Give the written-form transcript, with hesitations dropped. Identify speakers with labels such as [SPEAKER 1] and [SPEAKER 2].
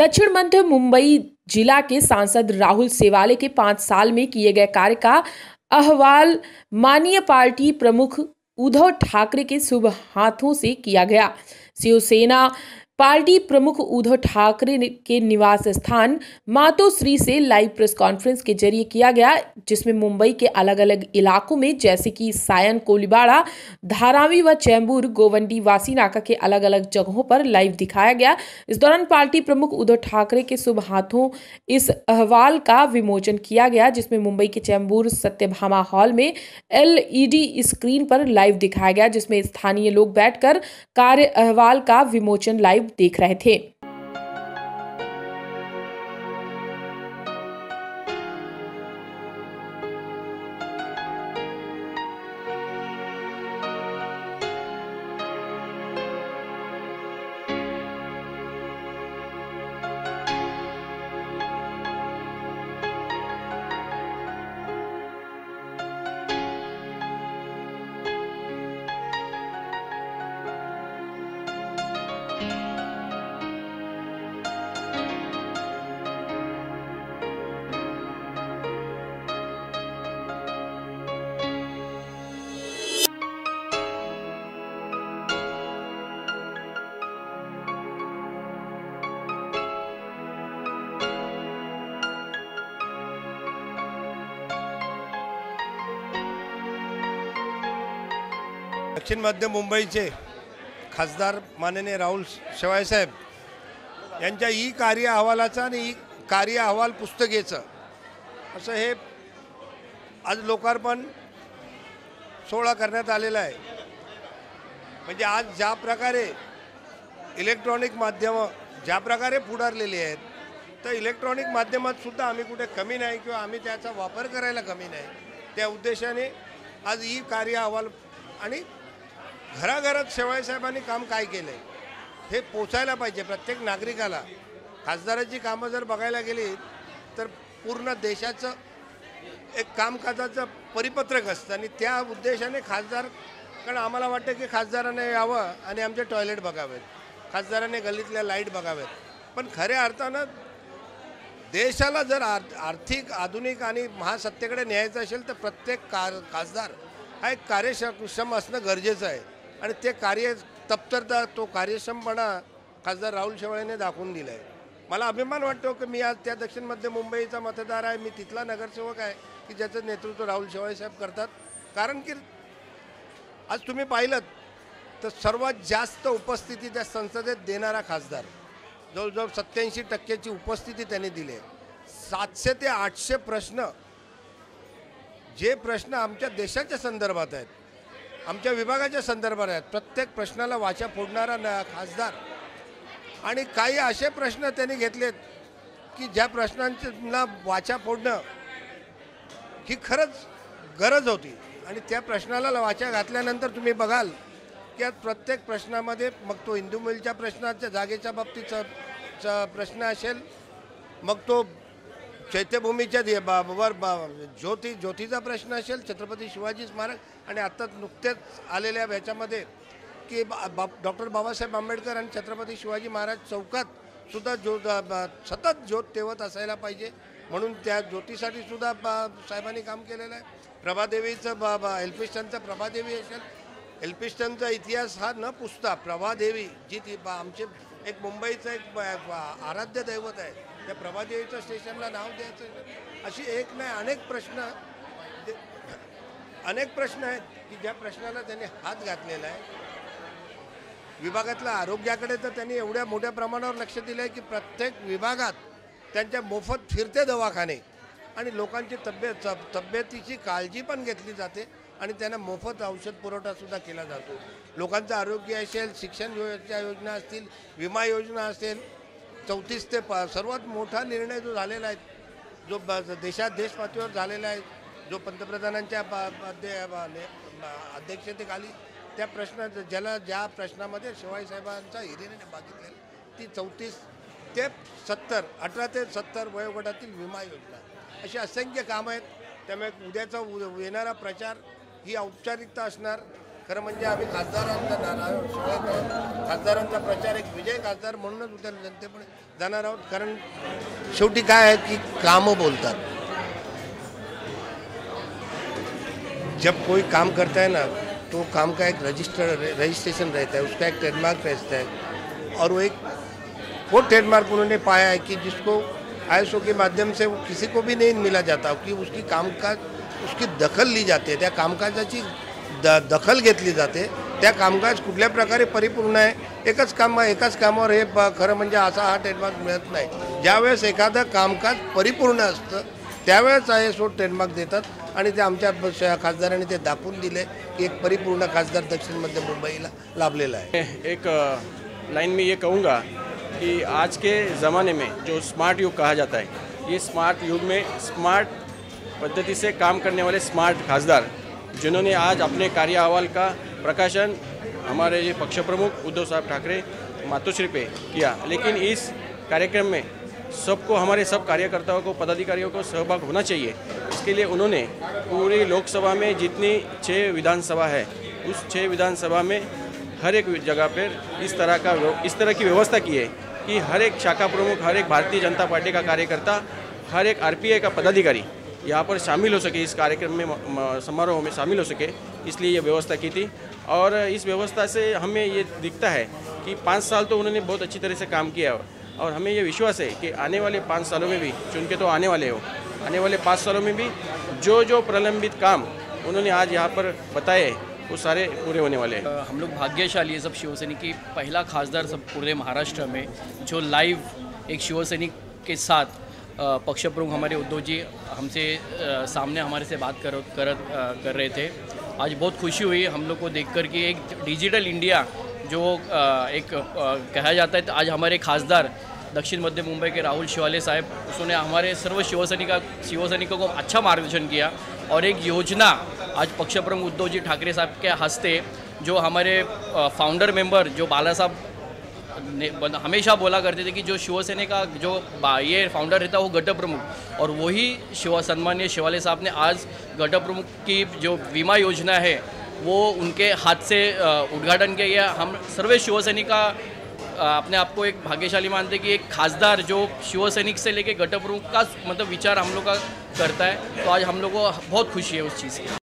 [SPEAKER 1] दक्षिण मध्य मुंबई जिला के सांसद राहुल सेवाले के 5 साल में किए गए कार्य का अहवाल माननीय पार्टी प्रमुख उद्धव ठाकरे के शुभ हाथों से किया गया। शिवसेना पार्टी प्रमुख उद्धव ठाकरे के निवास स्थान मातोश्री से लाइव प्रेस कॉन्फ्रेंस के जरिए किया गया, जिसमें मुंबई के अलग अलग इलाकों में जैसे कि सायन, कोलीबाड़ा, धारावी व चैम्बूर, गोवंडी, वासीनाका के अलग अलग जगहों पर लाइव दिखाया गया। इस दौरान पार्टी प्रमुख उद्धव ठाकरे के शुभ हाथों इस अहवाल का विमोचन किया गया, जिसमें मुंबई के चैम्बूर सत्यभामा हॉल में LED स्क्रीन पर लाइव दिखाया गया, जिसमें स्थानीय लोग बैठकर कार्य अहवाल का विमोचन लाइव देख रहे थे।
[SPEAKER 2] दक्षिण मध्य मुंबईचे खासदार माननीय राहुल शेवाळे साहेब यांच्या ई कार्य अहवालाचा आणि ई कार्य अहवाल पुस्तकेचं असं हे आज लोकार्पण सोहळा करण्यात आलेला आहे। म्हणजे आज ज्या प्रकारे इलेक्ट्रॉनिक माध्यम ज्या प्रकारे पुढारलेली आहेत, तर इलेक्ट्रॉनिक माध्यमात सुद्धा आम्ही कुठे कमी नाही किंवा आम्ही त्याचा वापर करायला कमी नाही, त्या उद्देशाने आज ई कार्य अहवाल आणि घराघरात शेवाळे साहेबांनी काम काय केलं आहे हे पोचायला पाहिजे प्रत्येक नागरिकाला। खासदाराची कामं जर बघायला गेली तर पूर्ण देशाचं एक कामकाजाचं परिपत्रक असतं आणि त्या उद्देशाने खासदार, कारण आम्हाला वाटतं की खासदाराने यावं आणि आमचे टॉयलेट बघावेत, खासदाराने गल्लीतल्या लाईट बघावेत, पण खऱ्या अर्थानं देशाला जर आर्थिक, आधुनिक आणि महासत्तेकडे न्यायचं असेल तर प्रत्येक खासदार हा एक कार्यक्षम असणं गरजेचं आहे आणि ते कार्य तत्परता, तो कार्यक्षमपणा खासदार राहुल शेवाळेने दाखवून दिला आहे। मला अभिमान वाटतो की मी आज त्या दक्षिण मध्य मुंबईचा मतदार आहे, मी तिथला नगरसेवक आहे की ज्याचं नेतृत्व राहुल शेवाळे साहेब करतात। कारण की आज तुम्ही पाहिलं तर सर्वात जास्त उपस्थिती त्या संसदेत देणारा खासदार, जवळजवळ 87% उपस्थिती त्यांनी दिली आहे। 700 ते 800 प्रश्न, जे प्रश्न आमच्या देशाच्या संदर्भात आहेत, आमच्या विभागाच्या संदर्भात आहेत, प्रत्येक प्रश्नाला वाचा फोडणारा खासदार। आणि काही असे प्रश्न त्यांनी घेतलेत की ज्या प्रश्नांना वाचा फोडणं ही खरंच गरज होती आणि त्या प्रश्नाला वाचा घातल्यानंतर तुम्ही बघाल की आज प्रत्येक प्रश्नामध्ये, मग तो इंदू मिलच्या प्रश्नाच्या जागेच्या बाबतीचा प्रश्न असेल, मग तो चैत्यभूमीच्या ज्योतीचा प्रश्न असेल, छत्रपती शिवाजी स्मारक, आणि आता नुकतेच आलेल्या ह्याच्यामध्ये की डॉक्टर बाबासाहेब आंबेडकर आणि छत्रपती शिवाजी महाराज चौकात सुद्धा सतत ज्योत तेवत असायला पाहिजे, म्हणून त्या ज्योतीसाठी सुद्धा साहेबांनी काम केलेलं आहे। प्रभादेवीचं एल्फिस्टनचं प्रभादेवी असेल, एल्फिस्टनचा इतिहास हा न पुसता प्रभादेवी जी आमचे एक मुंबईचं एक आराध्य दैवत आहे, त्या प्रभादेवीच्या स्टेशनला नाव द्यायचं, अशी एक नाही अनेक प्रश्न आहेत की ज्या प्रश्नाला त्यांनी हात घातलेला आहे। विभागातल्या आरोग्याकडे तर त्यांनी एवढ्या मोठ्या प्रमाणावर लक्ष दिलं आहे की प्रत्येक विभागात त्यांच्या मोफत फिरते दवाखाने आणि लोकांची तब्येतीची काळजी पण घेतली जाते आणि त्यांना मोफत औषध पुरवठासुद्धा केला जातो। लोकांचं आरोग्य असेल, शिक्षण योजना असतील, विमा योजना असेल, 34 ते सर्वात मोठा निर्णय जो झालेला आहे, जो देश पातळीवर झालेला आहे, जो पंतप्रधानांच्या अध्यक्षतेखाली त्या ज्या प्रश्नामध्ये शेवाळे साहेबांचा हिरिरीने बघितलेला ती 34 ते 70, 18 ते 70 वयोगटातील विमा योजना, अशी असंख्य कामं आहेत। त्यामुळे उद्याचा येणारा प्रचार ही औपचारिकता असणार, खरं म्हणजे आम्ही खासदारांचा प्रचार एक विजय खासदार म्हणूनच उद्या जनतेपुढे जाणार आहोत. कारण शेवटी काय आहे की कामं बोलतात. जब कोई काम करता है ना तो काम का एक रजिस्ट्रेशन रहता है, उसका एक ट्रेडमार्क रहता है. और वो ट्रेडमार्क उन्होंने पाया है कि जिसको ISO के माध्यम से वो किसी को भी नहीं मिला जाता कि उसकी कामकाज उसकी दखल ली जाते. त्या कामकाजाची दखल घेतली जाते. त्या कामकाज कुठल्या प्रकारे परिपूर्ण आहे. एकाच कामावर हे खरं म्हणजे असा हा ट्रेडमार्क मिळत नाही. ज्यावेळेस एखादं कामकाज परिपूर्ण असतं त्यावेळेस ISO ट्रेडमार्क देतात आणि ते आमच्या खासदारांनी ते दाखवून दिले की एक परिपूर्ण खासदार दक्षिण मध्य मुंबईला लाभलेला आहे.
[SPEAKER 3] एक लाइन में ये कहूँगा कि आज के ज़माने में जो स्मार्ट युग कहा जाता है, ये स्मार्ट युग में स्मार्ट पद्धति से काम करने वाले स्मार्ट खासदार जिन्होंने आज अपने कार्य अहवाल का प्रकाशन हमारे ये पक्ष प्रमुख उद्धव साहब ठाकरे मातोश्री पे किया. लेकिन इस कार्यक्रम में सबको, हमारे सब कार्यकर्ताओं को, पदाधिकारियों को सहभाग होना चाहिए. इसके लिए उन्होंने पूरी लोकसभा में जितनी 6 विधानसभा है उस 6 विधानसभा में हर एक जगह पर इस तरह की व्यवस्था की है कि हर एक शाखा प्रमुख, हर एक भारतीय जनता पार्टी का कार्यकर्ता, हर एक RPI का पदाधिकारी यहाँ पर शामिल हो सके, इस कार्यक्रम में समारोह में शामिल हो सके, इसलिए ये व्यवस्था की थी. और इस व्यवस्था से हमें ये दिखता है कि 5 साल तो उन्होंने बहुत अच्छी तरह से काम किया और हमें ये विश्वास है कि आने वाले 5 सालों में भी, चुन के तो आने वाले 5 सालों में भी जो प्रलंबित काम उन्होंने आज यहाँ पर बताए वो सारे पूरे होने वाले हैं.
[SPEAKER 4] हम लोग भाग्यशाली है सब शिवसैनिक की पहला खासदार सब पूरे महाराष्ट्र में जो लाइव एक शिवसैनिक के साथ पक्ष प्रमुख हमारे उद्धव जी हमसे सामने हमारे से बात कर रहे थे. आज बहुत खुशी हुई हम लोग को देखकर कि एक डिजिटल इंडिया जो एक कहा जाता है. तो आज हमारे खासदार दक्षिण मध्य मुंबई के राहुल शिवाले साहब, उसने हमारे सर्व शिवसैनिकों को अच्छा मार्गदर्शन किया. और एक योजना आज पक्ष प्रमुख उद्धव जी ठाकरे साहब के हस्ते, जो हमारे फाउंडर मेंबर जो बाला साहब हमेशा बोला करते थे कि जो शिवसेना का जो ये फाउंडर रहता है वो गट प्रमुख, और वही सन्माननीय शिवाले साहब ने आज गट प्रमुख की जो बीमा योजना है वो उनके हाथ से उद्घाटन किया. हम सर्व शिवसैनिक का अपने आप को एक भाग्यशाली मानते हैं कि एक खासदार जो शिवसैनिक से लेके गट प्रमुख का मतलब विचार हम लोग का करता है. तो आज हम लोग को बहुत खुशी है उस चीज़ की.